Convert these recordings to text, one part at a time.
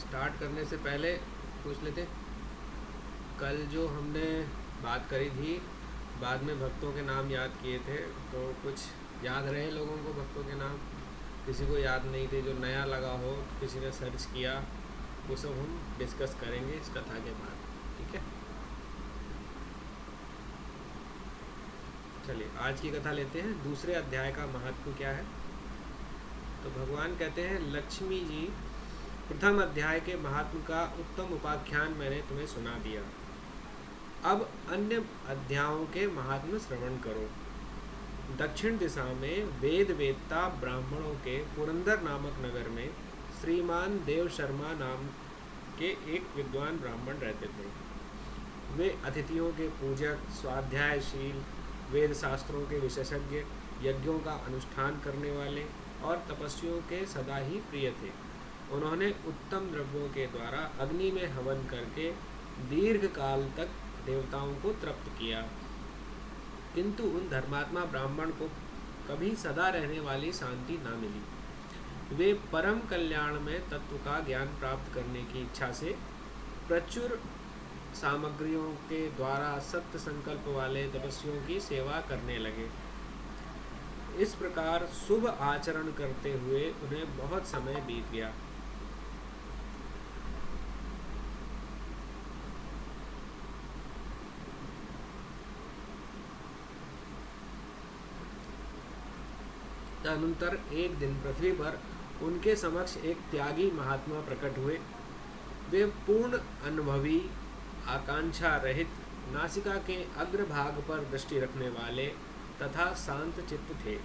Start करने से पहले पूछ लेते, कल जो हमने बात करी थी, बाद में भक्तों के नाम याद किए थे, तो कुछ याद रहे लोगों को भक्तों के नाम? किसी को याद नहीं थे, जो नया लगा हो, किसी ने सर्च किया, वो सब हम डिस्कस करेंगे इस कथा के बाद, ठीक है? चलिए आज की कथा लेते हैं। दूसरे अध्याय का महत्व क्या है? तो भगवान कहते हैं, लक्ष्मी जी, प्रथम अध्याय के महात्म का उत्तम उपाख्यान मैंने तुम्हें सुना दिया। अब अन्य अध्यायों के महात्म श्रवण करो। दक्षिण दिशा में वेद वेदता ब्राह्मणों के पुरंदर नामक नगर में श्रीमान देव शर्मा नाम के एक विद्वान ब्राह्मण रहते थे। वे अतिथियों के पूजक, स्वाध्यायशील, वेद शास्त्रों के विशेषज्ञ, यज्ञों का अनुष्ठान करने वाले और तपस्वियों के सदा ही प्रिय थे। उन्होंने उत्तम द्रव्यों के द्वारा अग्नि में हवन करके दीर्घ काल तक देवताओं को तृप्त किया, किंतु उन धर्मात्मा ब्राह्मण को कभी सदा रहने वाली शांति न मिली। वे परम कल्याण में तत्व का ज्ञान प्राप्त करने की इच्छा से प्रचुर सामग्रियों के द्वारा सत्य संकल्प वाले तपस्वियों की सेवा करने लगे। इस प्रकार शुभ आचरण करते हुए उन्हें बहुत समय बीत गया। तदनंतर एक दिन पृथ्वी पर उनके समक्ष एक त्यागी महात्मा प्रकट हुए। वे पूर्ण अनुभवी, आकांक्षा रहित, नासिका के अग्रभाग पर दृष्टि रखने वाले तथा शांत चित्त थे।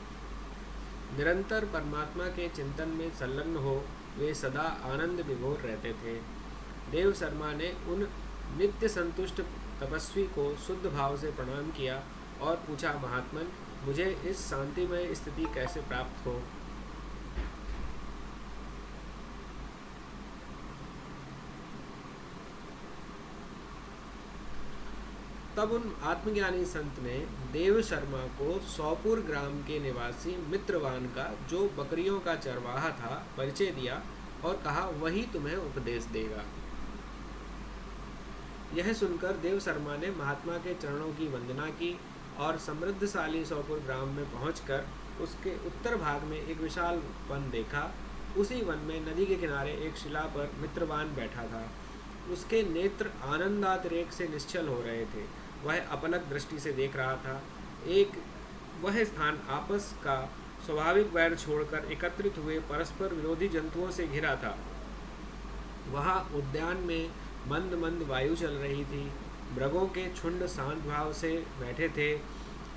निरंतर परमात्मा के चिंतन में संलग्न हो वे सदा आनंद विभोर रहते थे। देव शर्मा ने उन नित्य संतुष्ट तपस्वी को शुद्ध भाव से प्रणाम किया और पूछा, महात्मन, मुझे इस शांतिमय स्थिति कैसे प्राप्त हो? तब उन आत्मज्ञानी संत ने देव शर्मा को सौपुर ग्राम के निवासी मित्रवान का, जो बकरियों का चरवाहा था, परिचय दिया और कहा, वही तुम्हें उपदेश देगा। यह सुनकर देव शर्मा ने महात्मा के चरणों की वंदना की और समृद्धशाली सौपुर ग्राम में पहुंचकर उसके उत्तर भाग में एक विशाल वन देखा। उसी वन में नदी के किनारे एक शिला पर मित्रवान बैठा था। उसके नेत्र आनंदातिरेक से निश्चल हो रहे थे। वह अपलक दृष्टि से देख रहा था। वह स्थान आपस का स्वाभाविक वैर छोड़कर एकत्रित हुए परस्पर विरोधी जंतुओं से घिरा था। वहाँ उद्यान में मंद मंद वायु चल रही थी। मृगों के झुंड शांत भाव से बैठे थे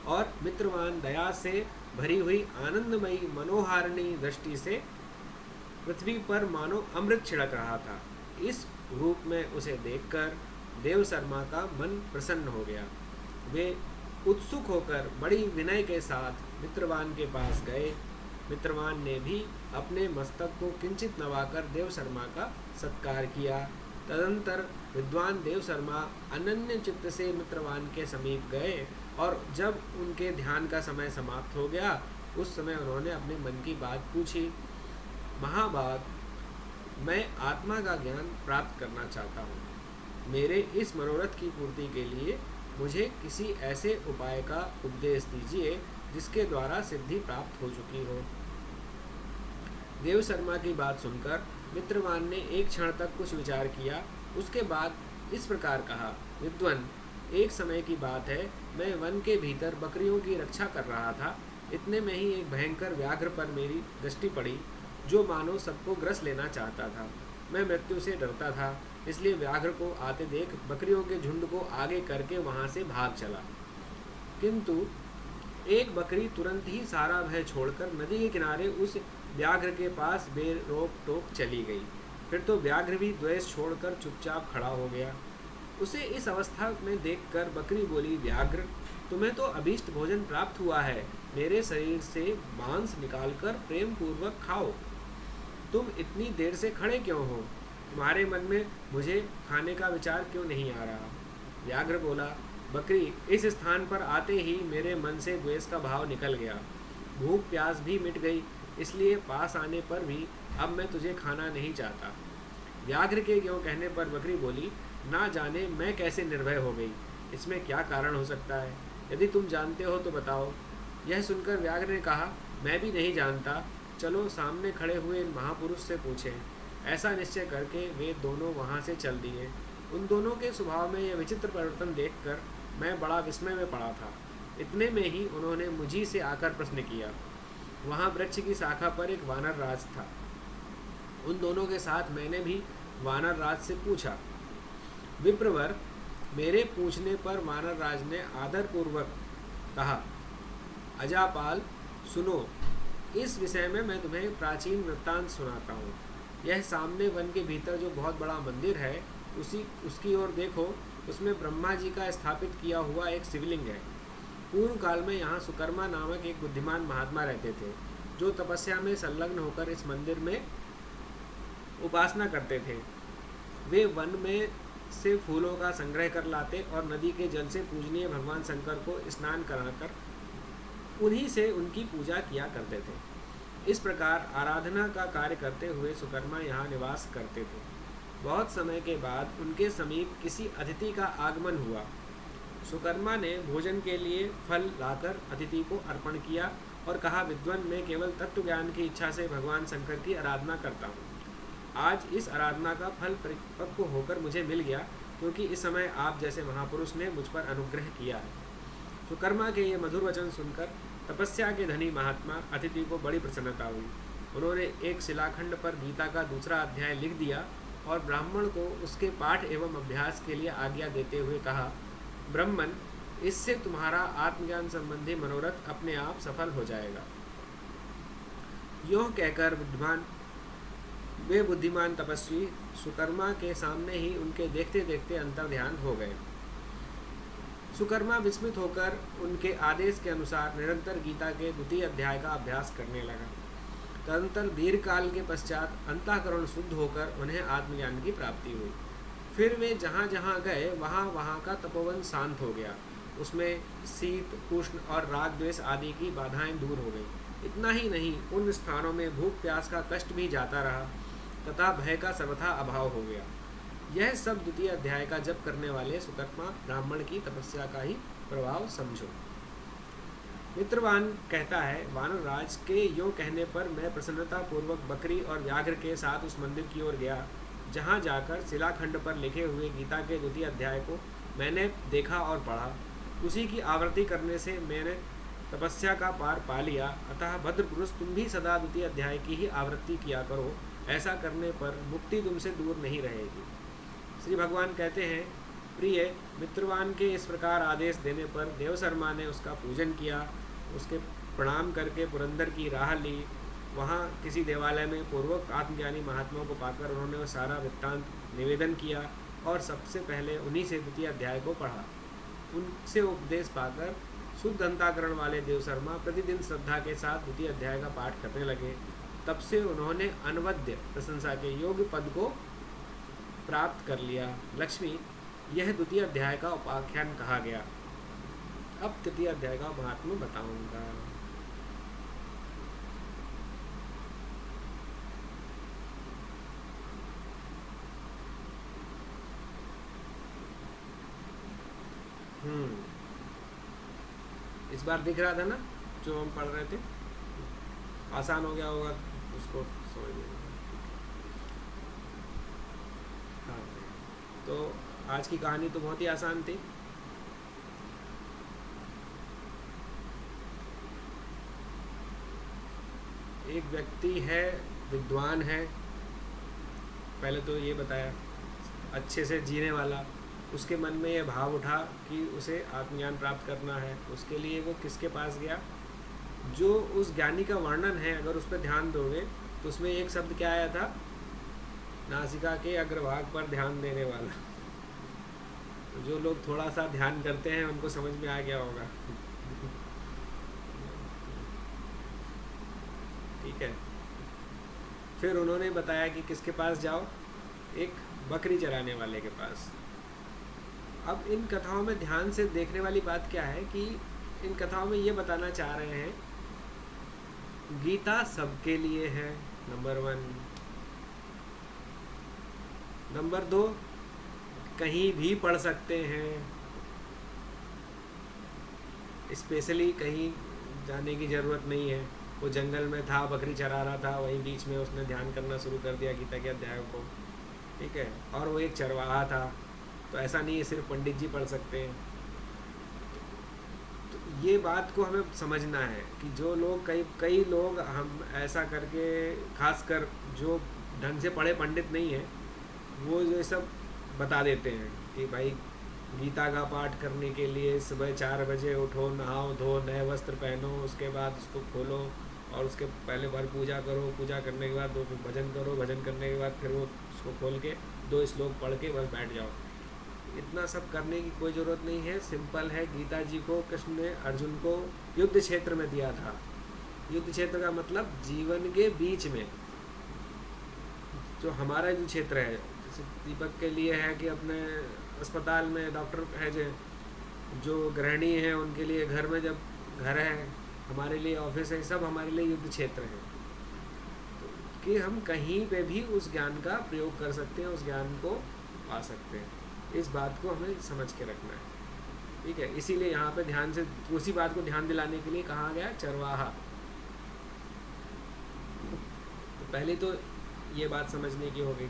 और मित्रवान दया से भरी हुई आनंदमयी मनोहारिणी दृष्टि से पृथ्वी पर मानो अमृत छिड़क रहा था। इस रूप में उसे देखकर देव शर्मा का मन प्रसन्न हो गया। वे उत्सुक होकर बड़ी विनय के साथ मित्रवान के पास गए। मित्रवान ने भी अपने मस्तक को किंचित नवाकर देव शर्मा का सत्कार किया। तदंतर विद्वान देव शर्मा अनन्य चित्त से मित्रवान के समीप गए और जब उनके ध्यान का समय समाप्त हो गया, उस समय उन्होंने अपने मन की बात पूछी। महाभाग, मैं आत्मा का ज्ञान प्राप्त करना चाहता हूँ। मेरे इस मनोरथ की पूर्ति के लिए मुझे किसी ऐसे उपाय का उपदेश दीजिए जिसके द्वारा सिद्धि प्राप्त हो चुकी हो। देव शर्मा की बात सुनकर मित्रवान ने एक क्षण तक कुछ विचार किया। उसके बाद इस प्रकार कहा, विद्वान, एक समय की बात है, मैं वन के भीतर बकरियों की रक्षा कर रहा था। इतने में ही एक भयंकर व्याघ्र पर मेरी दृष्टि पड़ी, जो मानो सबको ग्रस लेना चाहता था। मैं मृत्यु से डरता था, इसलिए व्याघ्र को आते देख बकरियों के झुंड को आगे करके वहां से भाग चला। किंतु एक बकरी तुरंत ही सारा भय छोड़कर नदी के किनारे उस व्याघ्र के पास बेरोक टोक चली गई। फिर तो व्याघ्र भी द्वेष छोड़कर चुपचाप खड़ा हो गया। उसे इस अवस्था में देखकर बकरी बोली, व्याघ्र, तुम्हें तो अभीष्ट भोजन प्राप्त हुआ है। मेरे शरीर से मांस निकालकर प्रेम पूर्वक खाओ। तुम इतनी देर से खड़े क्यों हो? तुम्हारे मन में मुझे खाने का विचार क्यों नहीं आ रहा? व्याघ्र बोला, बकरी, इस स्थान पर आते ही मेरे मन से द्वेष का भाव निकल गया। भूख प्यास भी मिट गई, इसलिए पास आने पर भी अब मैं तुझे खाना नहीं चाहता। व्याघ्र के यों कहने पर बकरी बोली, ना जाने मैं कैसे निर्भय हो गई, इसमें क्या कारण हो सकता है, यदि तुम जानते हो तो बताओ। यह सुनकर व्याघ्र ने कहा, मैं भी नहीं जानता, चलो सामने खड़े हुए इन महापुरुष से पूछें। ऐसा निश्चय करके वे दोनों वहाँ से चल दिए। उन दोनों के स्वभाव में यह विचित्र परिवर्तन देखकर मैं बड़ा विस्मय में पड़ा था। इतने में ही उन्होंने मुझी से आकर प्रश्न किया। वहाँ वृक्ष की शाखा पर एक वानर राज था। उन दोनों के साथ मैंने भी वानर राज से पूछा। विप्रवर, मेरे पूछने पर वानर राज ने आदरपूर्वक कहा, अजापाल सुनो, इस विषय में मैं तुम्हें प्राचीन वृत्तांत सुनाता हूँ। यह सामने वन के भीतर जो बहुत बड़ा मंदिर है, उसकी ओर देखो, उसमें ब्रह्मा जी का स्थापित किया हुआ एक शिवलिंग है। पूर्व काल में यहाँ सुकर्मा नामक एक बुद्धिमान महात्मा रहते थे, जो तपस्या में संलग्न होकर इस मंदिर में उपासना करते थे। वे वन में से फूलों का संग्रह कर लाते और नदी के जल से पूजनीय भगवान शंकर को स्नान कराकर उन्हीं से उनकी पूजा किया करते थे। इस प्रकार आराधना का कार्य करते हुए सुकर्मा यहाँ निवास करते थे। बहुत समय के बाद उनके समीप किसी अतिथि का आगमन हुआ। सुकर्मा ने भोजन के लिए फल लाकर अतिथि को अर्पण किया और कहा, विद्वान, मैं केवल तत्व ज्ञान की इच्छा से भगवान शंकर की आराधना करता हूँ। आज इस आराधना का फल परिपक्व होकर मुझे मिल गया, क्योंकि इस समय आप जैसे महापुरुष ने मुझ पर अनुग्रह किया है। सुकर्मा के ये मधुर वचन सुनकर तपस्या के धनी महात्मा अतिथि को बड़ी प्रसन्नता हुई। उन्होंने एक शिलाखंड पर गीता का दूसरा अध्याय लिख दिया और ब्राह्मण को उसके पाठ एवं अभ्यास के लिए आज्ञा देते हुए कहा, ब्राह्मण, इससे तुम्हारा आत्मज्ञान संबंधी मनोरथ अपने आप सफल हो जाएगा। यों कहकर वे बुद्धिमान तपस्वी सुकर्मा के सामने ही उनके देखते देखते अंतर्ध्यान हो गए। सुकर्मा विस्मित होकर उनके आदेश के अनुसार निरंतर गीता के द्वितीय अध्याय का अभ्यास करने लगा। तदनंतर दीर्घ काल के पश्चात अंतःकरण शुद्ध होकर उन्हें आत्मज्ञान की प्राप्ति हुई। फिर वे जहाँ जहाँ गए वहाँ का तपोवन शांत हो गया। उसमें शीत, उष्ण और राग द्वेष आदि की बाधाएं दूर हो गई। इतना ही नहीं, उन स्थानों में भूख प्यास का कष्ट भी जाता रहा तथा भय का सर्वथा अभाव हो गया। यह सब द्वितीय अध्याय का जप करने वाले सुकर्मा ब्राह्मण की तपस्या का ही प्रभाव समझो। मित्रवान कहता है, वानर राज के यों कहने पर मैं प्रसन्नता पूर्वक बकरी और व्याघ्र के साथ उस मंदिर की ओर गया, जहाँ जाकर शिलाखंड पर लिखे हुए गीता के द्वितीय अध्याय को मैंने देखा और पढ़ा। उसी की आवृत्ति करने से मैंने तपस्या का पार पा लिया। अतः भद्र पुरुष, तुम भी सदा द्वितीय अध्याय की ही आवृत्ति किया करो। ऐसा करने पर मुक्ति तुमसे दूर नहीं रहेगी। श्री भगवान कहते हैं, प्रिय मित्रवान के इस प्रकार आदेश देने पर देवशर्मा ने उसका पूजन किया। उसके प्रणाम करके पुरंदर की राह ली। वहाँ किसी देवालय में पूर्वक आत्मज्ञानी महात्माओं को पाकर उन्होंने वो सारा वृत्तांत निवेदन किया और सबसे पहले उन्हीं से द्वितीय अध्याय को पढ़ा। उनसे उपदेश पाकर शुद्ध अंतःकरण वाले देवशर्मा प्रतिदिन श्रद्धा के साथ द्वितीय अध्याय का पाठ करने लगे। तब से उन्होंने अनवद्य प्रशंसा के योग्य पद को प्राप्त कर लिया। लक्ष्मी, यह द्वितीय अध्याय का उपाख्यान कहा गया। अब तृतीय अध्याय का महात्म्य बताऊंगा। इस बार दिख रहा था ना जो हम पढ़ रहे थे, आसान हो गया होगा उसको समझने में। हाँ, तो आज की कहानी तो बहुत ही आसान थी। एक व्यक्ति है, विद्वान है, पहले तो ये बताया, अच्छे से जीने वाला। उसके मन में ये भाव उठा कि उसे आत्मज्ञान प्राप्त करना है। उसके लिए वो किसके पास गया? जो उस ज्ञानी का वर्णन है, अगर उस पर ध्यान दोगे तो उसमें एक शब्द क्या आया था? नासिका के अग्रभाग पर ध्यान देने वाला। तो जो लोग थोड़ा सा ध्यान करते हैं उनको समझ में आ गया होगा। ठीक है। फिर उन्होंने बताया कि किसके पास जाओ? एक बकरी चराने वाले के पास। अब इन कथाओं में ध्यान से देखने वाली बात क्या है कि इन कथाओं में ये बताना चाह रहे हैं, गीता सबके लिए है, नंबर 1। नंबर 2, कहीं भी पढ़ सकते हैं, स्पेशली कहीं जाने की ज़रूरत नहीं है। वो जंगल में था, बकरी चरा रहा था, वहीं बीच में उसने ध्यान करना शुरू कर दिया गीता के अध्यायों को, ठीक है, और वो एक चरवाहा था। तो ऐसा नहीं है सिर्फ पंडित जी पढ़ सकते हैं। तो ये बात को हमें समझना है कि जो लोग कई कई लोग हम ऐसा करके, खासकर जो ढंग से पढ़े पंडित नहीं है, वो ये सब बता देते हैं कि भाई गीता का पाठ करने के लिए सुबह 4 बजे उठो, नहाओ धो, नए वस्त्र पहनो, उसके बाद उसको खोलो और उसके पहले बार पूजा करो, पूजा करने के बाद दो भजन करो, भजन करने के बाद फिर वो उसको खोल के 2 श्लोक पढ़ के बस बैठ जाओ। इतना सब करने की कोई ज़रूरत नहीं है। सिंपल है। गीता जी को कृष्ण ने अर्जुन को युद्ध क्षेत्र में दिया था। युद्ध क्षेत्र का मतलब जीवन के बीच में जो हमारा युद्ध क्षेत्र है, जैसे दीपक के लिए है कि अपने अस्पताल में डॉक्टर है, जो गृहिणी है उनके लिए घर में जब घर है, हमारे लिए ऑफिस है, सब हमारे लिए युद्ध क्षेत्र है। तो कि हम कहीं पे भी उस ज्ञान का प्रयोग कर सकते हैं, उस ज्ञान को पा सकते हैं। इस बात को हमें समझ के रखना है, ठीक है। इसीलिए यहाँ पे ध्यान से उसी बात को ध्यान दिलाने के लिए कहा गया चरवाहा। तो पहले तो ये बात समझने की हो गई।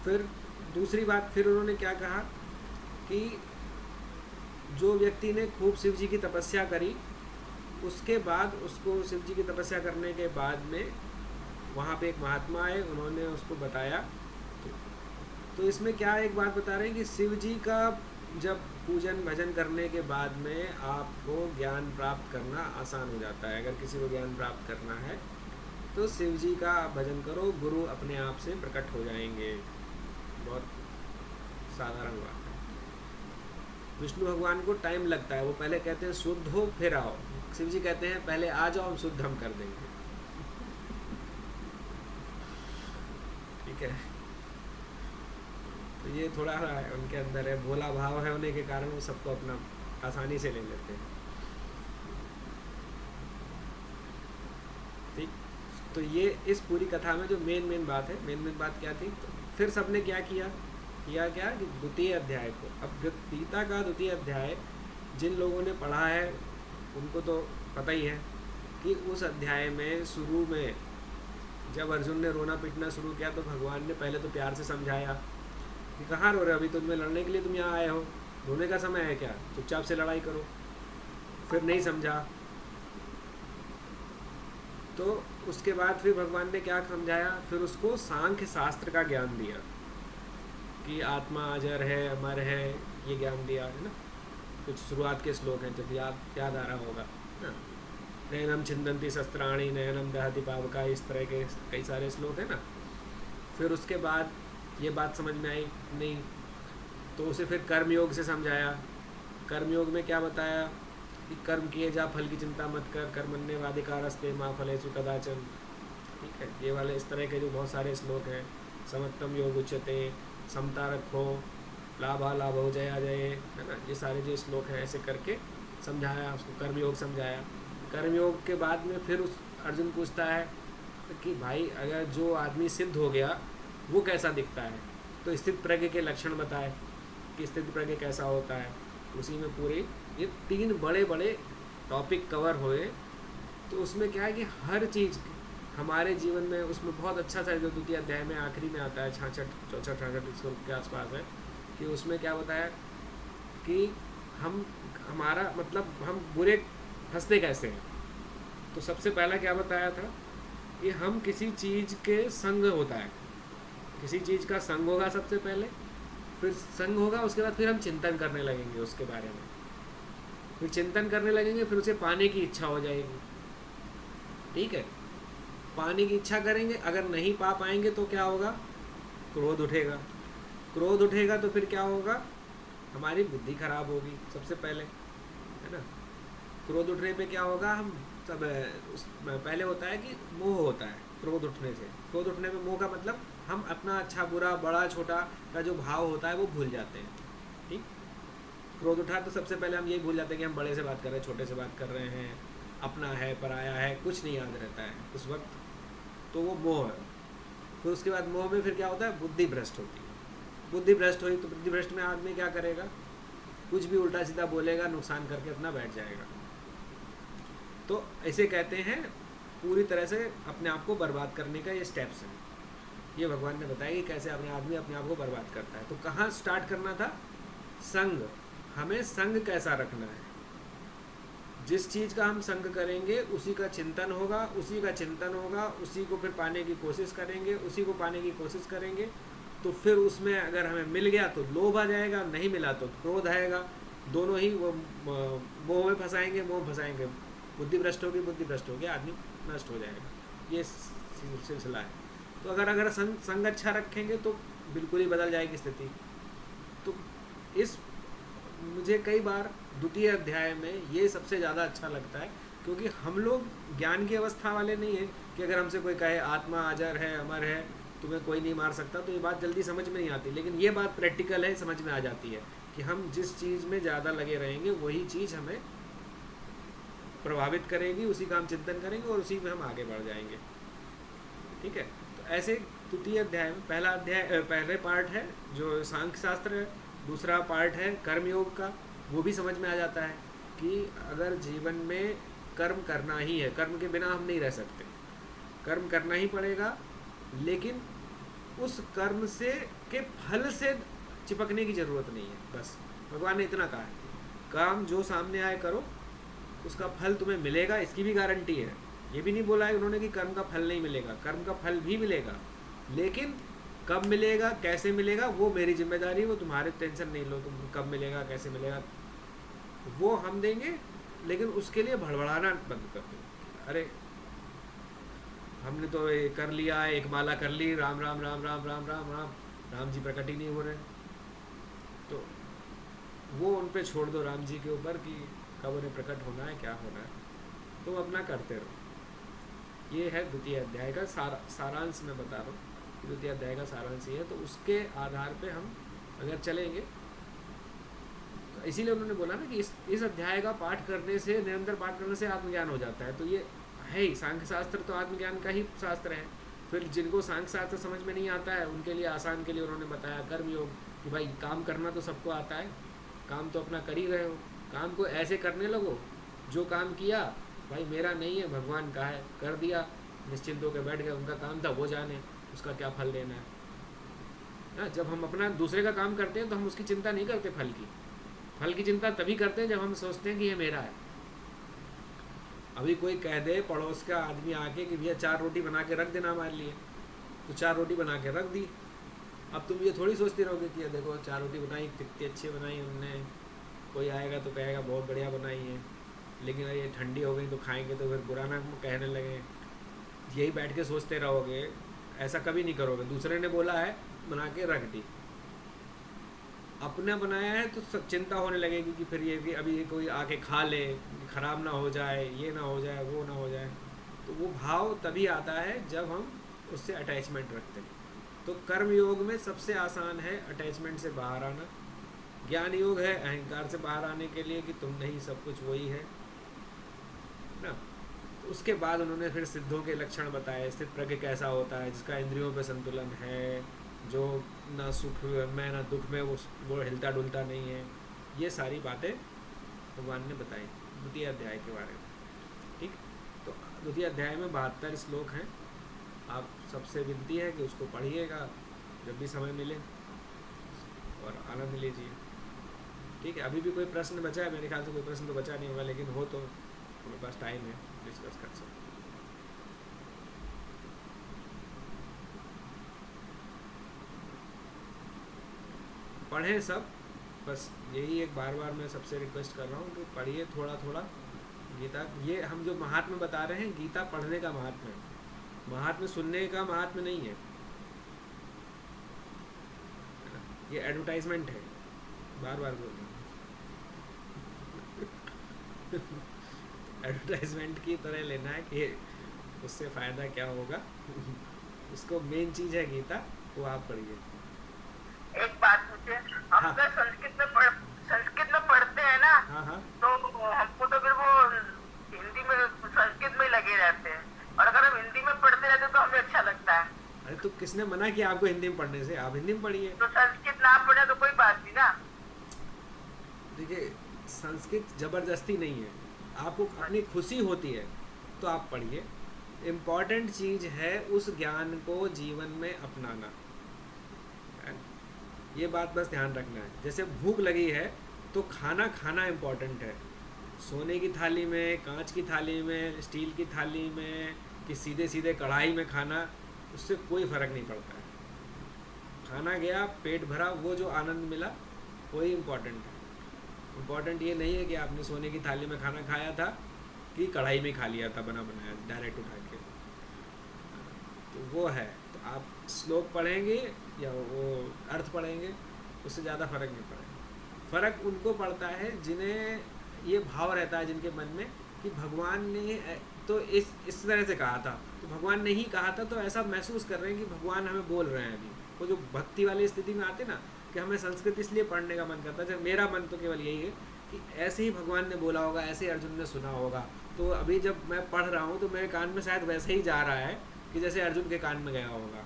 फिर दूसरी बात, फिर उन्होंने क्या कहा कि जो व्यक्ति ने खूब शिव जी की तपस्या करी, उसके बाद उसको शिव जी की तपस्या करने के बाद में वहाँ पे एक महात्मा आए, उन्होंने उसको बताया। तो इसमें क्या एक बात बता रहे हैं कि शिव जी का जब पूजन भजन करने के बाद में आपको ज्ञान प्राप्त करना आसान हो जाता है। अगर किसी को ज्ञान प्राप्त करना है तो शिव जी का आप भजन करो, गुरु अपने आप से प्रकट हो जाएंगे। बहुत साधारण बात है। विष्णु भगवान को टाइम लगता है, वो पहले कहते हैं शुद्ध हो फिर आओ। शिव जी कहते हैं पहले आ जाओ, हम शुद्ध हम कर देंगे, ठीक है। तो ये थोड़ा उनके अंदर है, भोला भाव है होने के कारण वो सबको अपना आसानी से ले लेते हैं, ठीक। तो ये इस पूरी कथा में जो मेन बात है, मेन बात क्या थी। तो फिर सबने क्या किया क्या कि द्वितीय अध्याय को, अब गीता का द्वितीय अध्याय जिन लोगों ने पढ़ा है उनको तो पता ही है कि उस अध्याय में शुरू में जब अर्जुन ने रोना पीटना शुरू किया तो भगवान ने पहले तो प्यार से समझाया कि कहाँ रो रहे, अभी तो तुम्हें लड़ने के लिए तुम यहाँ आए हो, रोने का समय है क्या, चुपचाप से लड़ाई करो। फिर नहीं समझा, तो उसके बाद फिर भगवान ने क्या समझाया, फिर उसको सांख्य शास्त्र का ज्ञान दिया कि आत्मा अजर है, अमर है, ये ज्ञान दिया है ना। कुछ शुरुआत के श्लोक हैं, जब याद आ रहा होगा ना, नयनम छिंदंती शस्त्राणी नयनम दहति पावका, इस तरह के कई सारे श्लोक हैं ना। फिर उसके बाद ये बात समझ में आई नहीं, तो उसे फिर कर्मयोग से समझाया। कर्मयोग में क्या बताया कि कर्म किए जा, फल की चिंता मत कर, कर्मण्येवाधिकारस्ते मा फलेषु कदाचन, ठीक है। ये वाले इस तरह के जो बहुत सारे श्लोक हैं, समत्तम योग उच्यते, समता रखो, लाभा लाभो जया जय, है ना। ये सारे जो श्लोक हैं ऐसे करके समझाया, उसको कर्मयोग समझाया। कर्मयोग के बाद में फिर उस अर्जुन पूछता है कि भाई अगर जो आदमी सिद्ध हो गया वो कैसा दिखता है, तो स्थित प्रज्ञ के लक्षण बताए कि स्थित प्रज्ञ कैसा होता है। उसी में पूरे ये 3 बड़े टॉपिक कवर हुए। तो उसमें क्या है कि हर चीज़ हमारे जीवन में, उसमें बहुत अच्छा सा जो द्वितीय अध्याय में आखिरी में आता है 66 के आसपास है, कि उसमें क्या बताया कि हमारा मतलब हम बुरे फंसते कैसे हैं। तो सबसे पहला क्या बताया था कि हम किसी चीज़ के संग होता है, किसी चीज़ का संग होगा सबसे पहले, फिर संग होगा, उसके बाद फिर हम चिंतन करने लगेंगे उसके बारे में, फिर चिंतन करने लगेंगे, फिर उसे पाने की इच्छा हो जाएगी, ठीक है। पाने की इच्छा करेंगे, अगर नहीं पा पाएंगे तो क्या होगा, क्रोध उठेगा। क्रोध उठेगा तो फिर क्या होगा, हमारी बुद्धि खराब होगी सबसे पहले, है ना। क्रोध उठने पे क्या होगा, हम सब पहले होता है कि मोह होता है क्रोध उठने से। क्रोध उठने में मोह का मतलब हम अपना अच्छा बुरा बड़ा छोटा का जो भाव होता है वो भूल जाते हैं, ठीक। क्रोध उठा तो सबसे पहले हम यही भूल जाते हैं कि हम बड़े से बात कर रहे हैं, छोटे से बात कर रहे हैं, अपना है पराया है, कुछ नहीं याद रहता है उस वक्त, तो वो मोह है। फिर उसके बाद मोह में फिर क्या होता है, बुद्धि भ्रष्ट होती है। बुद्धि भ्रष्ट हुई तो बुद्धि भ्रष्ट में आदमी क्या करेगा, कुछ भी उल्टा सीधा बोलेगा, नुकसान करके अपना बैठ जाएगा। तो ऐसे कहते हैं पूरी तरह से अपने आप को बर्बाद करने का ये स्टेप्स हैं। ये भगवान ने बताया कि कैसे अपने आदमी अपने आप को बर्बाद करता है। तो कहाँ स्टार्ट करना था, संग। हमें संग कैसा रखना है, जिस चीज़ का हम संग करेंगे उसी का चिंतन होगा, उसी का चिंतन होगा, उसी को फिर पाने की कोशिश करेंगे, उसी को पाने की कोशिश करेंगे। तो फिर उसमें अगर हमें मिल गया तो लोभ आ जाएगा, नहीं मिला तो क्रोध आएगा। दोनों ही वो मोह में फंसाएंगे, मोह फंसाएंगे, बुद्धि भ्रष्ट होगी, बुद्धि भ्रष्ट होगी, आदमी नष्ट हो जाएगा। ये सिलसिला है। तो अगर संग अच्छा रखेंगे तो बिल्कुल ही बदल जाएगी स्थिति। तो इस मुझे कई बार द्वितीय अध्याय में ये सबसे ज़्यादा अच्छा लगता है, क्योंकि हम लोग ज्ञान की अवस्था वाले नहीं है कि अगर हमसे कोई कहे आत्मा अजर है, अमर है, तुम्हें कोई नहीं मार सकता, तो ये बात जल्दी समझ में नहीं आती। लेकिन ये बात प्रैक्टिकल है, समझ में आ जाती है कि हम जिस चीज़ में ज़्यादा लगे रहेंगे वही चीज़ हमें प्रभावित करेगी, उसी का हम चिंतन करेंगे और उसी में हम आगे बढ़ जाएंगे। ठीक है। तो ऐसे द्वितीय अध्याय में पहले पार्ट है जो सांख्य शास्त्र है, दूसरा पार्ट है कर्मयोग का। वो भी समझ में आ जाता है कि अगर जीवन में कर्म करना ही है, कर्म के बिना हम नहीं रह सकते, कर्म करना ही पड़ेगा। लेकिन उस कर्म से के फल से चिपकने की ज़रूरत नहीं है। बस भगवान ने इतना कहा है, काम जो सामने आए करो, उसका फल तुम्हें मिलेगा, इसकी भी गारंटी है। ये भी नहीं बोला है उन्होंने कि कर्म का फल नहीं मिलेगा, कर्म का फल भी मिलेगा, लेकिन कब मिलेगा, कैसे मिलेगा, वो मेरी जिम्मेदारी, वो तुम्हारे टेंशन नहीं लो। तुम कब मिलेगा, कैसे मिलेगा, वो हम देंगे। लेकिन उसके लिए भड़बड़ाना बंद कर दो। अरे हमने तो ये कर लिया, एक माला कर ली, राम राम राम राम राम राम राम, राम जी प्रकट ही नहीं हो रहे। तो वो उन पे छोड़ दो, राम जी के ऊपर, कि कब उन्हें प्रकट होना है, क्या होना है, तो अपना करते रहो। ये है द्वितीय अध्याय का सारांश मैं बता रहा हूँ। द्वितीय अध्याय का सारांश ये है। तो उसके आधार पे हम अगर चलेंगे, तो इसीलिए उन्होंने बोला ना कि इस अध्याय का पाठ करने से, निरंतर पाठ करने से आत्मज्ञान हो जाता है। तो ये है ही, सांख्य शास्त्र तो आत्मज्ञान का ही शास्त्र है। फिर जिनको सांख्य शास्त्र समझ में नहीं आता है उनके लिए आसान के लिए उन्होंने बताया कर्मयोग, कि भाई काम करना तो सबको आता है, काम तो अपना कर ही रहे हो, काम को ऐसे करने लगो, जो काम किया भाई मेरा नहीं है, भगवान का है, कर दिया, निश्चिंत होकर बैठ गए, उनका काम था, वो जाने उसका क्या फल देना है ना। जब हम अपना दूसरे का काम करते हैं तो हम उसकी चिंता नहीं करते, फल की चिंता तभी करते हैं जब हम सोचते हैं कि ये मेरा है। अभी कोई कह दे पड़ोस का आदमी आके कि भैया 4 रोटी बना के रख देना हमारे लिए, तो 4 रोटी बना के रख दी। अब तुम ये थोड़ी सोचते रहोगे कि ये देखो 4 रोटी बनाई, कितनी अच्छी बनाई उनने, कोई आएगा तो कहेगा बहुत बढ़िया बनाई है, लेकिन ये ठंडी हो गई तो खाएंगे तो फिर बुरा ना कहने लगे। यही बैठ के सोचते रहोगे, ऐसा कभी नहीं करोगे। दूसरे ने बोला है बना के रख दी, अपना बनाया है तो चिंता होने लगेगी कि फिर ये कि अभी ये कोई आके खा ले, ख़राब ना हो जाए, ये ना हो जाए, वो ना हो जाए। तो वो भाव तभी आता है जब हम उससे अटैचमेंट रखते हैं। तो कर्म योग में सबसे आसान है अटैचमेंट से बाहर आना। ज्ञान योग है अहंकार से बाहर आने के लिए कि तुम नहीं, सब कुछ वही है ना। तो उसके बाद उन्होंने फिर सिद्धों के लक्षण बताए। स्थित प्रज्ञ कैसा होता है, जिसका इंद्रियों पे संतुलन है, जो ना सुख में ना दुख में वो हिलता डुलता नहीं है। ये सारी बातें भगवान ने बताई द्वितीय अध्याय के बारे में। ठीक, तो द्वितीय अध्याय में 72 श्लोक हैं। आप सबसे विनती है कि उसको पढ़िएगा जब भी समय मिले और आनंद लीजिए। ठीक है, अभी भी कोई प्रश्न बचा है? मेरे ख्याल से कोई प्रश्न तो बचा नहीं होगा, लेकिन हो तो हमारे पास टाइम है, डिस्कस कर सकते। पढ़ें सब, बस यही एक बार बार मैं सबसे रिक्वेस्ट कर रहा हूँ कि पढ़िए थोड़ा थोड़ा गीता। ये हम जो महात्म्य बता रहे हैं, गीता पढ़ने का महात्म्य है, महात्म्य सुनने का महात्म्य नहीं है। ये एडवर्टाइजमेंट है, बार बार बोल रहा हूँ। एडवर्टाइजमेंट की तरह लेना है कि उससे फ़ायदा क्या होगा। उसको मेन चीज़ है गीता, वो आप पढ़िए। एक बात पूछे, हम हाँ। अगर संस्कृत में पढ़ते हैं ना, हाँ हाँ तो हमको तो फिर वो हिंदी में संस्कृत में लगे रहते हैं, और अगर हम हिंदी में पढ़ते रहते तो हमें अच्छा लगता है। अरे तो किसने मना किया आपको हिंदी में पढ़ने से? आप हिंदी में पढ़िए। तो संस्कृत ना पढ़े तो कोई बात नहीं ना। देखिए, संस्कृत जबरदस्ती नहीं है, आपको अपनी खुशी होती है तो आप पढ़िए। इम्पॉर्टेंट चीज़ है उस ज्ञान को जीवन में अपनाना, है ना? ये बात बस ध्यान रखना है। जैसे भूख लगी है तो खाना खाना इम्पॉर्टेंट है। सोने की थाली में, कांच की थाली में, स्टील की थाली में, कि सीधे सीधे कढ़ाई में खाना, उससे कोई फ़र्क नहीं पड़ता है। खाना गया, पेट भरा, वो जो आनंद मिला वही इम्पोर्टेंट है। इम्पोर्टेंट ये नहीं है कि आपने सोने की थाली में खाना खाया था कि कढ़ाई में खा लिया था बना बनाया डायरेक्ट उठा के। तो वो है, तो आप श्लोक पढ़ेंगे या वो अर्थ पढ़ेंगे, उससे ज़्यादा फ़र्क नहीं पड़ेगा। फ़र्क उनको पड़ता है जिन्हें ये भाव रहता है जिनके मन में कि भगवान ने तो इस तरह से कहा था, तो भगवान ने ही कहा था, तो ऐसा महसूस कर रहे हैं कि भगवान हमें बोल रहे हैं अभी। वो जो भक्ति वाली स्थिति में आते ना कि हमें संस्कृत इसलिए पढ़ने का मन करता है, जब मेरा मन तो केवल यही है कि ऐसे ही भगवान ने बोला होगा, ऐसे ही अर्जुन ने सुना होगा। तो अभी जब मैं पढ़ रहा हूँ तो मेरे कान में शायद वैसे ही जा रहा है कि जैसे अर्जुन के कान में गया होगा,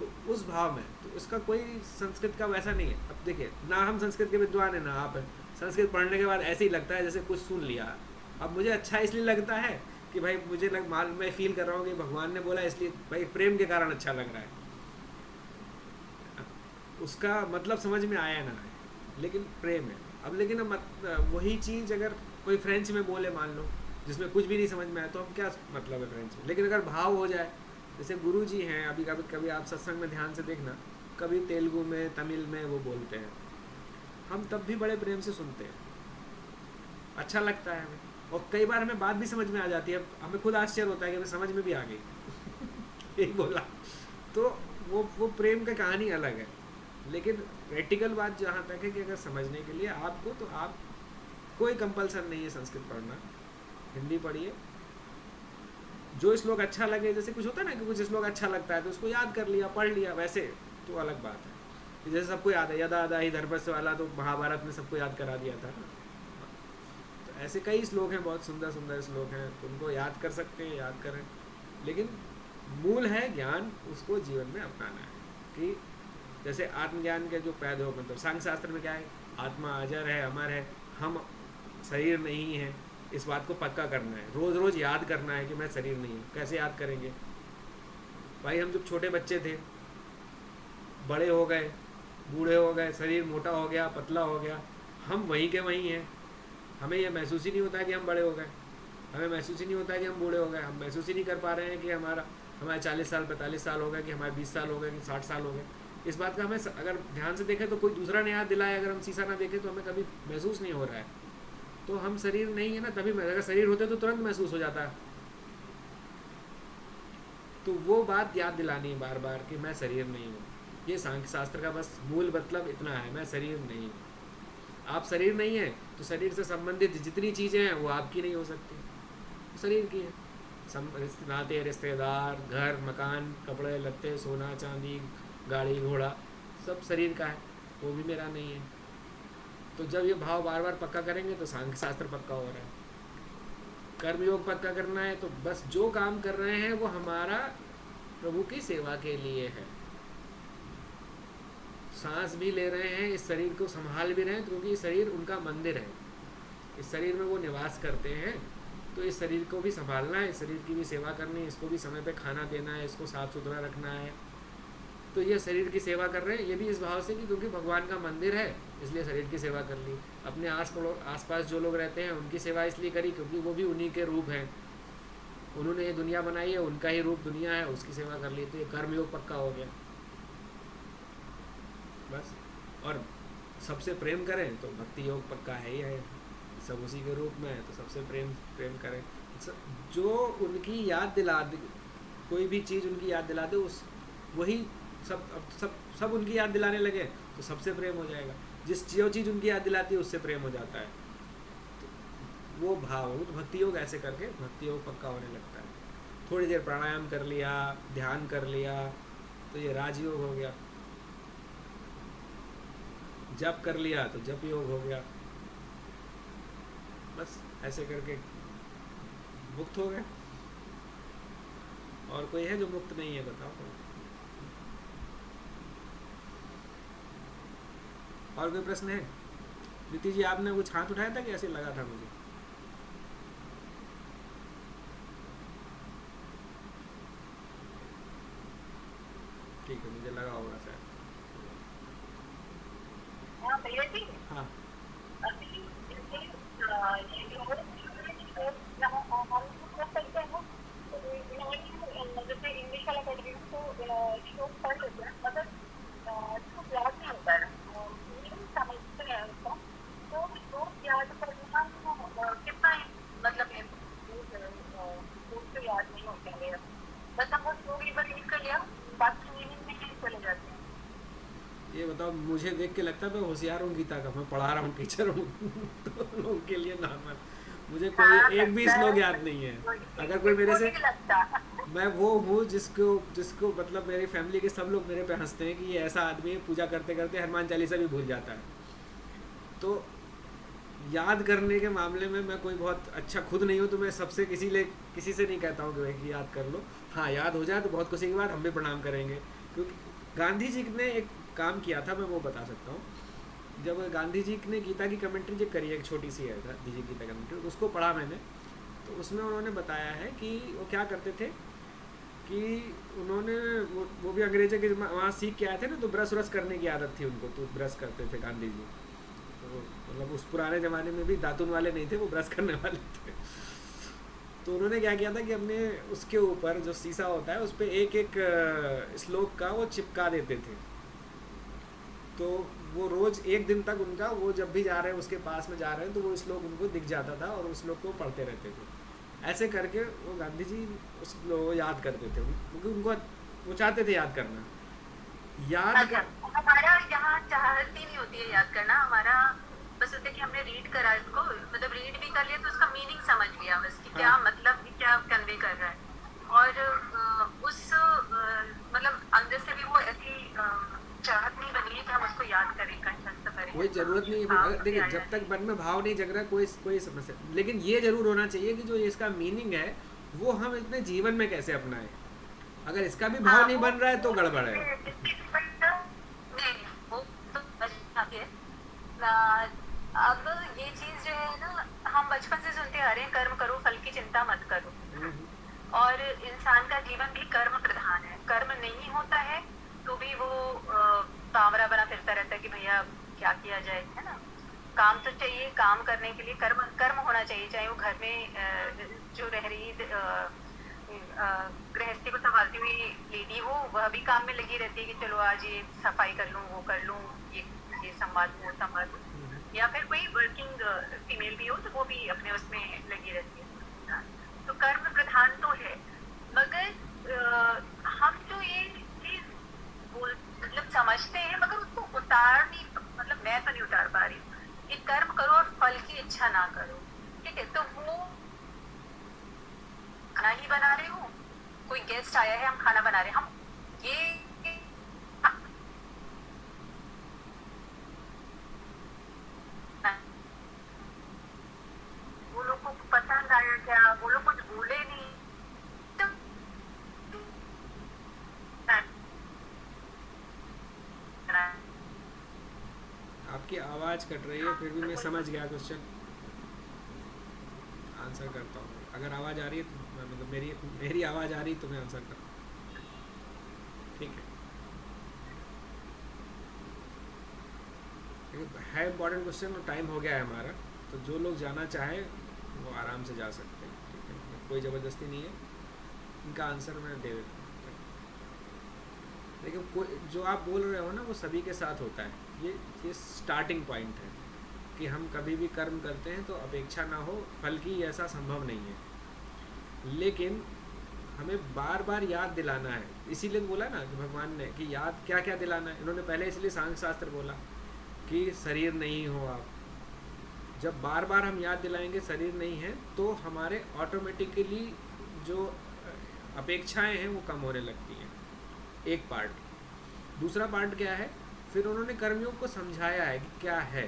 तो उस भाव में। तो इसका कोई संस्कृत का वैसा नहीं है। अब देखिए ना, हम संस्कृत के विद्वान हैं ना आप हैं, संस्कृत पढ़ने के बाद ऐसे ही लगता है जैसे कुछ सुन लिया। अब मुझे अच्छा इसलिए लगता है कि भाई मुझे मैं फील कर रहा हूँ कि भगवान ने बोला, इसलिए भाई प्रेम के कारण अच्छा लग रहा है। उसका मतलब समझ में आया ना आए, लेकिन प्रेम है। अब लेकिन वही चीज़ अगर कोई फ्रेंच में बोले मान लो, जिसमें कुछ भी नहीं समझ में आया, तो हम क्या मतलब है फ्रेंच में। लेकिन अगर भाव हो जाए, जैसे गुरु जी हैं, अभी कभी कभी आप सत्संग में ध्यान से देखना, कभी तेलुगु में, तमिल में वो बोलते हैं, हम तब भी बड़े प्रेम से सुनते हैं, अच्छा लगता है हमें। और कई बार हमें बात भी समझ में आ जाती है, हमें खुद आश्चर्य होता है कि हमें समझ में भी आ गई यही बोला। तो वो प्रेम का कहानी अलग है। लेकिन प्रैक्टिकल बात जहाँ तक है कि अगर समझने के लिए आपको, तो आप कोई कंपल्सन नहीं है संस्कृत पढ़ना, हिंदी पढ़िए। जो श्लोक अच्छा लगे, जैसे कुछ होता है ना कि कुछ श्लोक अच्छा लगता है तो उसको याद कर लिया, पढ़ लिया, वैसे तो अलग बात है। कि जैसे सबको याद है यदा अदा ही धर्मस्य वाला, तो महाभारत में सबको याद करा दिया था ना। तो ऐसे कई श्लोक हैं, बहुत सुंदर सुंदर श्लोक हैं, तो उनको याद कर सकते हैं, याद करें। लेकिन मूल है ज्ञान, उसको जीवन में अपनाना है। कि जैसे आत्मज्ञान के जो पैदा हो, मतलब सांख्य शास्त्र में क्या है, आत्मा अजर है, अमर है, हम शरीर नहीं है, इस बात को पक्का करना है। रोज़ रोज़ याद करना है कि मैं शरीर नहीं हूँ। कैसे याद करेंगे भाई? हम जब छोटे बच्चे थे, बड़े हो गए, बूढ़े हो गए, शरीर मोटा हो गया, पतला हो गया, हम वहीं के वहीं हैं। हमें यह महसूस ही नहीं होता है कि हम बड़े हो गए, हमें महसूस ही नहीं होता है कि हम बूढ़े हो गए, हम महसूस ही नहीं कर पा रहे हैं कि हमारे 40 साल 45 साल हो गए, कि हमारे 20 साल हो गए, कि 60 साल हो गए। इस बात का हमें अगर ध्यान से देखें तो कोई दूसरा ने याद दिलाए, अगर हम शीशा ना देखें तो हमें कभी महसूस नहीं हो रहा है। तो हम शरीर नहीं है ना, तभी अगर शरीर होते तो तुरंत महसूस हो जाता है। तो वो बात याद दिलानी है बार बार कि मैं शरीर नहीं हूँ। ये सांख्य शास्त्र का बस मूल मतलब इतना है, मैं शरीर नहीं हूँ। आप शरीर नहीं है तो शरीर से संबंधित जितनी चीज़ें हैं वो आपकी नहीं हो सकती, शरीर की है। नाते, रिश्तेदार, घर, मकान, कपड़े लत्ते, सोना चांदी, गाड़ी घोड़ा, सब शरीर का है, वो भी मेरा नहीं है। तो जब ये भाव बार बार पक्का करेंगे तो सांख्य शास्त्र पक्का हो रहा है। कर्मयोग पक्का करना है तो बस जो काम कर रहे हैं वो हमारा प्रभु की सेवा के लिए है। सांस भी ले रहे हैं, इस शरीर को संभाल भी रहे हैं, क्योंकि इस शरीर उनका मंदिर है, इस शरीर में वो निवास करते हैं। तो इस शरीर को भी संभालना है, इस शरीर की भी सेवा करनी है, इसको भी समय पे खाना देना है, इसको साफ़ सुथरा रखना है। तो ये शरीर की सेवा कर रहे हैं, ये भी इस भाव से कि क्योंकि भगवान का मंदिर है इसलिए शरीर की सेवा कर ली। अपने आसपास जो लोग रहते हैं उनकी सेवा इसलिए करी क्योंकि वो भी उन्हीं के रूप हैं, उन्होंने ये दुनिया बनाई है, उनका ही रूप दुनिया है, उसकी सेवा कर ली। तो ये कर्मयोग पक्का हो गया बस। और सबसे प्रेम करें तो भक्ति योग पक्का है ही है, सब उसी के रूप में है, तो सबसे प्रेम करें। जो उनकी याद दिला दे, कोई भी चीज़ उनकी याद दिला दे, उस वही सब उनकी याद दिलाने लगे तो सबसे प्रेम हो जाएगा। जो चीज़ उनकी याद दिलाती है उससे प्रेम हो जाता है। तो वो भाव, तो भक्ति योग ऐसे करके भक्ति योग पक्का होने लगता है। थोड़ी देर प्राणायाम कर लिया, ध्यान कर लिया, तो ये राजयोग हो गया। जप कर लिया तो जप योग हो गया। बस ऐसे करके मुक्त हो गए। और कोई है जो मुक्त नहीं है बताओ? और कोई प्रश्न है? नीति जी आपने कुछ हाथ उठाया था कि ऐसे लगा था मुझे? ठीक है, मुझे लगा होगा शायद। हाँ भैया जी, हाँ अभी जैसे ये जो है, हम कर सकते हैं जैसे इंग्लिश वाला पढ़ रही हूँ तो श्लोक पढ़ लेते हैं, मगर इसको याद नहीं होता है, मीनिंग समझते हैं उसका, तो श्लोक याद करना कितना मतलब श्लोक तो याद नहीं होता है, बस हम वो श्लोक एक बार रीड कर लिया, बाकी मीनिंग में नहीं चले जाते हैं। ये बताओ, मुझे देख के लगता है मैं होशियार हूँ गीता का, मैं पढ़ा रहा हूँ, टीचर हूँ तो लोगों के लिए नॉर्मल, मुझे हाँ कोई एक भी लगता श्लोक है, याद नहीं है। अगर कोई मेरे मुझको से, नहीं लगता। मैं वो हूँ जिसको जिसको मतलब मेरी फैमिली के सब लोग मेरे पे हंसते हैं कि ये ऐसा आदमी है पूजा करते करते हनुमान चालीसा भी भूल जाता है। तो याद करने के मामले में मैं कोई बहुत अच्छा खुद नहीं हूँ, तो मैं सबसे किसी से नहीं कहता हूँ कि भाई कि याद कर लो। हाँ, याद हो जाए तो बहुत खुशी की बात, हम भी प्रणाम करेंगे। क्योंकि गांधी जी ने एक काम किया था, मैं वो बता सकता हूँ। जब गांधी जी ने गीता की कमेंट्री जो करी है, एक छोटी सी है गांधी जी गीता कमेंट्री, उसको पढ़ा मैंने, तो उसमें उन्होंने बताया है कि वो क्या करते थे कि उन्होंने वो भी अंग्रेजों के वहाँ सीख के आए थे ना, तो ब्रश व्रश करने की आदत थी उनको, तो ब्रश करते थे गांधी जी। तो मतलब उस पुराने ज़माने में भी दातुन वाले नहीं थे, वो ब्रश करने वाले थे। तो उन्होंने क्या किया था कि अपने उसके ऊपर जो शीशा होता है उस पर एक एक श्लोक का वो चिपका देते थे। तो वो रोज़ एक दिन तक उनका, वो जब भी जा रहे हैं उसके पास में जा रहे हैं तो वो श्लोक उनको दिख जाता था और उस श्लोक को पढ़ते रहते थे। ऐसे करके वो गांधी जी उसको याद करते थे, क्योंकि उनको वो चाहते थे याद करना। याद अच्छा, कर, हमारा यहाँ चाहत ही नहीं होती है याद करना, हमारा बस होता है कि हमने रीड करा इसको, मतलब रीड भी कर लिया तो उसका मीनिंग समझ लिया बस कि क्या हाँ मतलब क्या कन्वे कर रहा है, और मतलब अंदर से भी वो ऐसी चाहत नहीं बनी है कि हम उसको याद करें, कंठस्थ करें, कोई ज़रूरत नहीं है फिर। भाव अगर से देखिए, आया जब है। तक मन में भाव नहीं जग रहा कोई समस्या, लेकिन ये जरूर होना चाहिए कि जो इसका मीनिंग है वो हम अपने जीवन में कैसे अपनाएं। अगर इसका भी भाव हाँ नहीं बन रहा है तो गड़बड़ है। इसके नहीं, वो तो आती है ना। अब ये चीज जो है ना, हम बचपन से सुनते आ रहे हैं, कर्म करो फल की चिंता मत करो, हम्म, और इंसान का जीवन भी कर्म प्रधान है, कर्म नहीं होता है तो भी वो तावरा बना फिरता रहता है कि भैया क्या किया जाए, है ना। काम तो चाहिए, काम करने के लिए कर्म कर्म होना चाहिए, चाहे वो घर में जो रह रही गृहस्थी को संभालती हुई लेडी हो, वह भी काम में लगी रहती है कि चलो आज ये सफाई कर लूँ, वो कर लूँ, ये संभाल लूँ, वो संभाल लूँ, या फिर कोई वर्किंग फीमेल भी हो तो वो भी अपने उसमें लगी रहती है। तो कर्म प्रधान तो है, मगर हम जो ये चीज बोल मतलब समझते हैं, मगर उसको उतार नहीं, मतलब मैं तो नहीं उतार पा रही हूँ कि कर्म करो और फल की इच्छा ना करो। ठीक है, तो वो खाना ही बना रहे हो, कोई गेस्ट आया है, हम खाना बना रहे हैं, हम ये वो लोग को पसंद आया क्या, वो लोग कुछ बोले नहीं तो आपकी आवाज़ कट रही है, फिर भी मैं समझ गया क्वेश्चन, आंसर करता हूँ। अगर आवाज़ आ रही है तो मतलब मेरी आवाज़ आ रही तो मैं आंसर करता हूँ, ठीक है। है इम्पॉर्टेंट क्वेश्चन और टाइम हो गया है हमारा, तो जो लोग जाना चाहें वो आराम से जा सकते हैं, ठीक है, कोई ज़बरदस्ती नहीं है। इनका आंसर मैं दे देता हूँ। देखिए, कोई जो आप बोल रहे हो ना वो सभी के साथ होता है, ये स्टार्टिंग पॉइंट है कि हम कभी भी कर्म करते हैं तो अपेक्षा ना हो फल की, ऐसा संभव नहीं है। लेकिन हमें बार बार याद दिलाना है, इसीलिए तो बोला ना कि भगवान ने कि याद क्या क्या दिलाना है। इन्होंने पहले इसलिए सांख्य शास्त्र बोला कि शरीर नहीं हो आप। जब बार बार हम याद दिलाएंगे शरीर नहीं है तो हमारे ऑटोमेटिकली जो अपेक्षाएं हैं वो कम होने लगती हैं, एक पार्ट। दूसरा पार्ट क्या है, फिर उन्होंने कर्मयोग को समझाया है कि क्या है।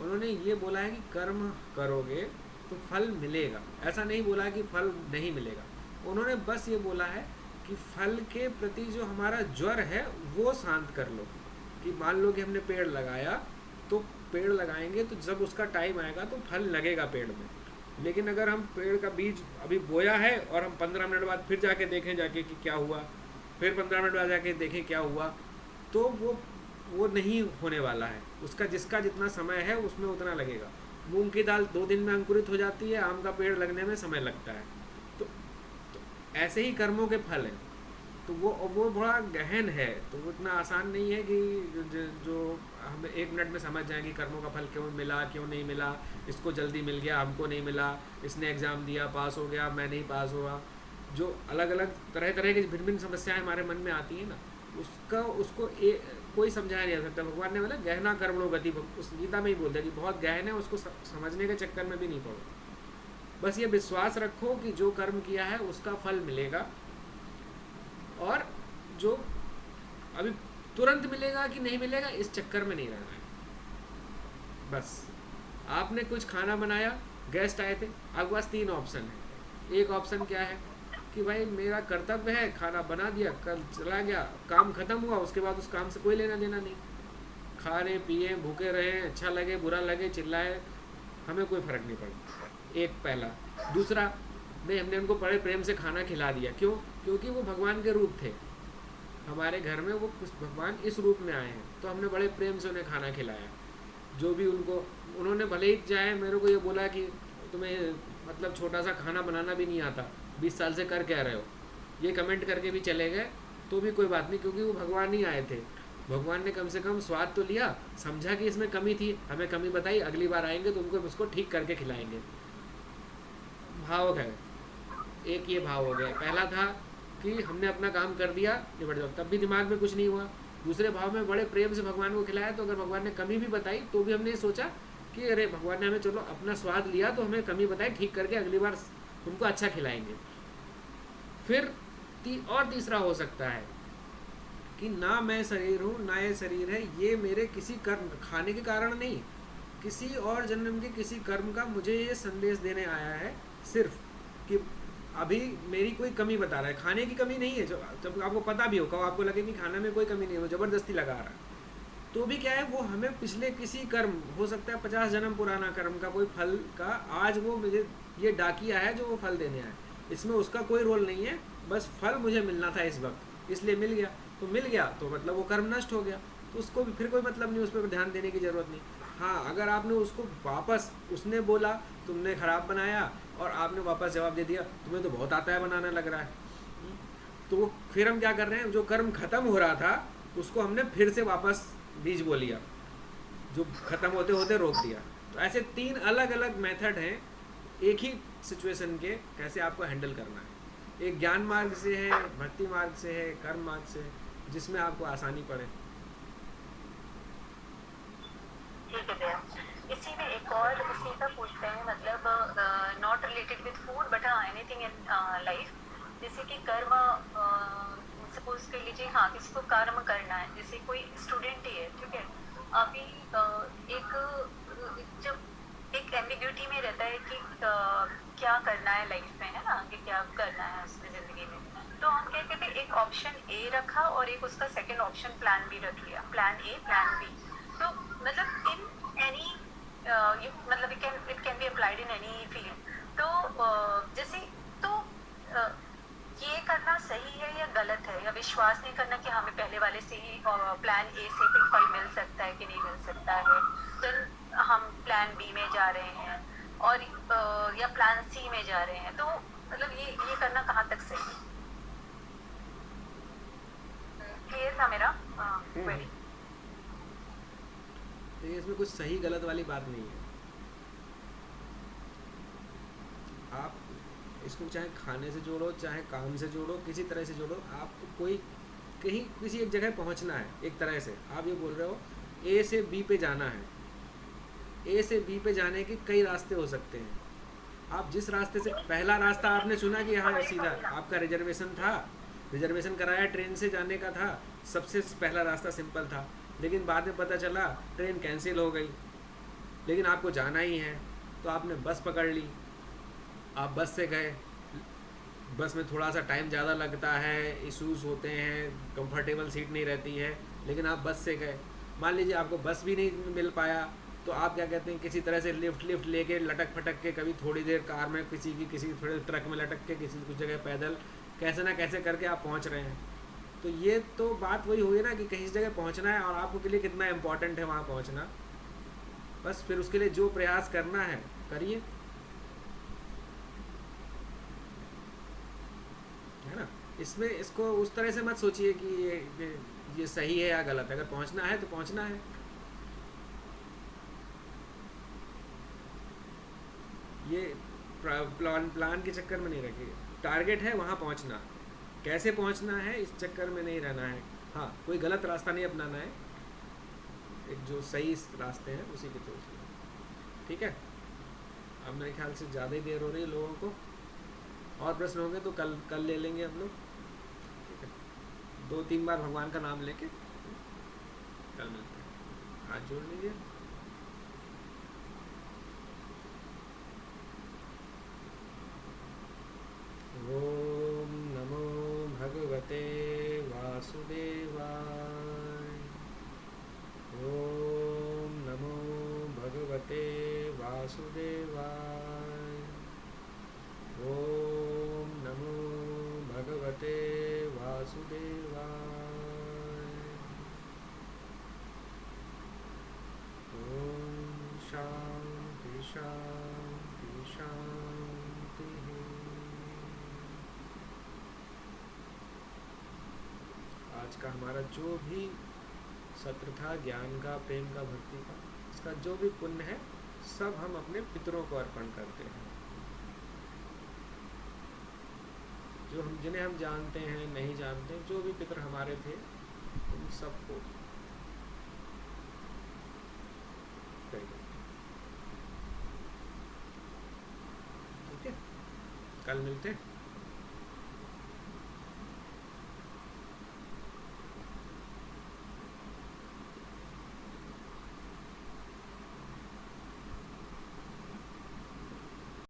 उन्होंने ये बोला है कि कर्म करोगे तो फल मिलेगा, ऐसा नहीं बोला कि फल नहीं मिलेगा। उन्होंने बस ये बोला है कि फल के प्रति जो हमारा ज्वर है वो शांत कर लो। कि मान लो कि हमने पेड़ लगाया तो पेड़ लगाएंगे तो जब उसका टाइम आएगा तो फल लगेगा पेड़ में। लेकिन अगर हम पेड़ का बीज अभी बोया है और हम 15 मिनट बाद फिर जाके देखें जाके कि क्या हुआ, फिर 15 मिनट बाद जाके देखें क्या हुआ, तो वो नहीं होने वाला है। उसका जिसका जितना समय है उसमें उतना लगेगा। मूंग की दाल 2 दिन में अंकुरित हो जाती है, आम का पेड़ लगने में समय लगता है। तो ऐसे ही कर्मों के फल हैं। तो वो बड़ा गहन है, तो वो इतना आसान नहीं है कि जो हम 1 मिनट में समझ जाएं कि कर्मों का फल क्यों मिला क्यों नहीं मिला, इसको जल्दी मिल गया हमको नहीं मिला, इसने एग्ज़ाम दिया पास हो गया मैं नहीं पास हुआ। जो अलग अलग तरह तरह की भिन्न भिन्न समस्याएं हमारे मन में आती हैं ना, उसको कोई समझाया नहीं जा सकता। भगवान ने बोला गहना कर्मणो गति, उस गीता में ही बोलते हैं कि बहुत गहन है, उसको समझने के चक्कर में भी नहीं पड़ो। बस ये विश्वास रखो कि जो कर्म किया है उसका फल मिलेगा, और जो अभी तुरंत मिलेगा कि नहीं मिलेगा इस चक्कर में नहीं रहना है। बस आपने कुछ खाना बनाया, गेस्ट आए थे, आपके पास 3 ऑप्शन है। एक ऑप्शन क्या है कि भाई मेरा कर्तव्य है, खाना बना दिया, कल चला गया, काम खत्म हुआ, उसके बाद उस काम से कोई लेना देना नहीं, खा रहे पिए भूखे रहे, अच्छा लगे बुरा लगे चिल्लाए, हमें कोई फ़र्क नहीं पड़ा। एक पहला। दूसरा, नहीं हमने उनको बड़े प्रेम से खाना खिला दिया। क्यों? क्योंकि वो भगवान के रूप थे हमारे घर में, वो भगवान इस रूप में आए हैं, तो हमने बड़े प्रेम से उन्हें खाना खिलाया। जो भी उन्होंने भले ही चाहे मेरे को ये बोला कि तुम्हें मतलब छोटा सा खाना बनाना भी नहीं आता, 20 साल से कर क्या रहे हो, ये कमेंट करके भी चले गए तो भी कोई बात नहीं, क्योंकि वो भगवान ही आए थे। भगवान ने कम से कम स्वाद तो लिया, समझा कि इसमें कमी थी, हमें कमी बताई, अगली बार आएंगे तो उनको उसको ठीक करके खिलाएंगे। भाव है, एक ये भाव हो गया। पहला था कि हमने अपना काम कर दिया निपट जाओ, तब भी दिमाग में कुछ नहीं हुआ। दूसरे भाव में बड़े प्रेम से भगवान को खिलाया, तो अगर भगवान ने कमी भी बताई तो भी हमने सोचा कि अरे भगवान ने हमें चलो अपना स्वाद लिया तो हमें कमी बताई, ठीक करके अगली बार उनको अच्छा खिलाएंगे। फिर और तीसरा हो सकता है कि ना मैं शरीर हूँ ना ये शरीर है, ये मेरे किसी कर्म खाने के कारण नहीं, किसी और जन्म के किसी कर्म का मुझे ये संदेश देने आया है, सिर्फ कि अभी मेरी कोई कमी बता रहा है। खाने की कमी नहीं है, जब आपको पता भी होगा, आपको लगे कि खाने में कोई कमी नहीं है, वो ज़बरदस्ती लगा रहा है, तो भी क्या है, वो हमें पिछले किसी कर्म, हो सकता है 50 जन्म पुराना कर्म का कोई फल का, आज वो मुझे ये डाकिया है जो वो फल देने आया। इसमें उसका कोई रोल नहीं है, बस फल मुझे मिलना था इस वक्त, इसलिए मिल गया, तो मिल गया तो मतलब वो कर्म नष्ट हो गया, तो उसको भी फिर कोई मतलब नहीं, उस पर ध्यान देने की ज़रूरत नहीं। हाँ, अगर आपने उसको वापस, उसने बोला तुमने ख़राब बनाया और आपने वापस जवाब दे दिया तुम्हें तो बहुत आता है बनाना लग रहा है, तो वो फिर हम क्या कर रहे हैं, जो कर्म खत्म हो रहा था उसको हमने फिर से वापस बीज बो लिया, जो ख़त्म होते होते रोक दिया। तो ऐसे 3 अलग अलग मेथड हैं एक ही सिचुएशन के, कैसे आपको हैंडल करना है। एक ज्ञान मार्ग से है, भक्ति मार्ग से है, कर्म मार्ग से है, जिसमें आपको आसानी पड़े। ठीक है भैया। इसी में एक और इसी का पूछते हैं, मतलब not related with food but anything in life, जैसे कि कर्म, सपोज कर लीजिए, हाँ किसी को कर्म करना है, जैसे कोई स्टूडेंट ही है, ठीक है, अभी जब एक एम्बिग्यूटी में रहता है कि क्या करना है लाइफ में, है ना, कि क्या करना है उसमें ज़िंदगी में, तो हम क्या कहते हैं, एक ऑप्शन ए रखा और एक उसका सेकंड ऑप्शन प्लान बी रख लिया, प्लान ए प्लान बी। तो मतलब इन एनी मतलब it can be applied in any field. तो जैसे तो ये करना सही है या गलत है, या विश्वास नहीं करना कि हमें पहले वाले से ही प्लान ए से फिर फल मिल सकता है कि नहीं मिल सकता है, देन हम प्लान बी में जा रहे हैं और या प्लान सी में जा रहे हैं, तो मतलब ये करना कहाँ तक सही है? क्लियर था मेरा क्वेरी? तो इसमें कुछ सही गलत वाली बात नहीं है। आप इसको चाहे खाने से जोड़ो, चाहे काम से जोड़ो, किसी तरह से जोड़ो, आपको कोई कहीं किसी एक जगह पहुंचना है। एक तरह से आप ये बोल रहे हो ए से बी पे जाना है, ए से बी पे जाने के कई रास्ते हो सकते हैं। आप जिस रास्ते से, पहला रास्ता आपने सुना कि हाँ सीधा आपका रिजर्वेशन था, रिजर्वेशन कराया, ट्रेन से जाने का था, सबसे पहला रास्ता सिंपल था, लेकिन बाद में पता चला ट्रेन कैंसिल हो गई, लेकिन आपको जाना ही है तो आपने बस पकड़ ली। आप बस से गए, बस में थोड़ा सा टाइम ज़्यादा लगता है, इश्यूज़ होते हैं, कंफर्टेबल सीट नहीं रहती है, लेकिन आप बस से गए। मान लीजिए आपको बस भी नहीं मिल पाया, तो आप क्या कहते हैं, किसी तरह से लिफ्ट लिफ्ट लेके लटक फटक के, कभी थोड़ी देर कार में किसी थोड़े ट्रक में लटक के, किसी कुछ जगह पैदल, कैसे ना कैसे करके आप पहुंच रहे हैं। तो ये तो बात वही हुई ना कि कहीं जगह पहुंचना है और आपको के लिए कितना इम्पोर्टेंट है वहाँ पहुंचना। बस फिर उसके लिए जो प्रयास करना है करिए, है ना। इसमें इसको उस तरह से मत सोचिए कि ये सही है या गलत है। अगर पहुंचना है तो पहुंचना है। ये प्लान के चक्कर में नहीं रखिए। टारगेट है वहाँ पहुँचना, कैसे पहुँचना है इस चक्कर में नहीं रहना है। हाँ, कोई गलत रास्ता नहीं अपनाना है, एक जो सही रास्ते हैं उसी की तरफ। ठीक है, अब मेरे ख्याल से ज़्यादा ही देर हो रही है लोगों को। और प्रश्न होंगे तो कल कल ले लेंगे हम लोग। ठीक है, 2-3 बार भगवान का नाम लेके कल मिलते हैं। हाथ जोड़ लीजिए। ओम नमो भगवते वासुदेवाय। ओम नमो भगवते वासुदेवाय। ओम नमो भगवते वासुदेवाय। ओम शांति शांति शांति। आज का हमारा जो भी सत्र था, ज्ञान का, प्रेम का, भक्ति का, इसका जो भी पुण्य है सब हम अपने पितरों को अर्पण करते हैं। जो हम जिन्हें हम जानते हैं, नहीं जानते हैं, जो भी पितर हमारे थे उन सबको करेंगे। ठीक है, कल मिलते हैं।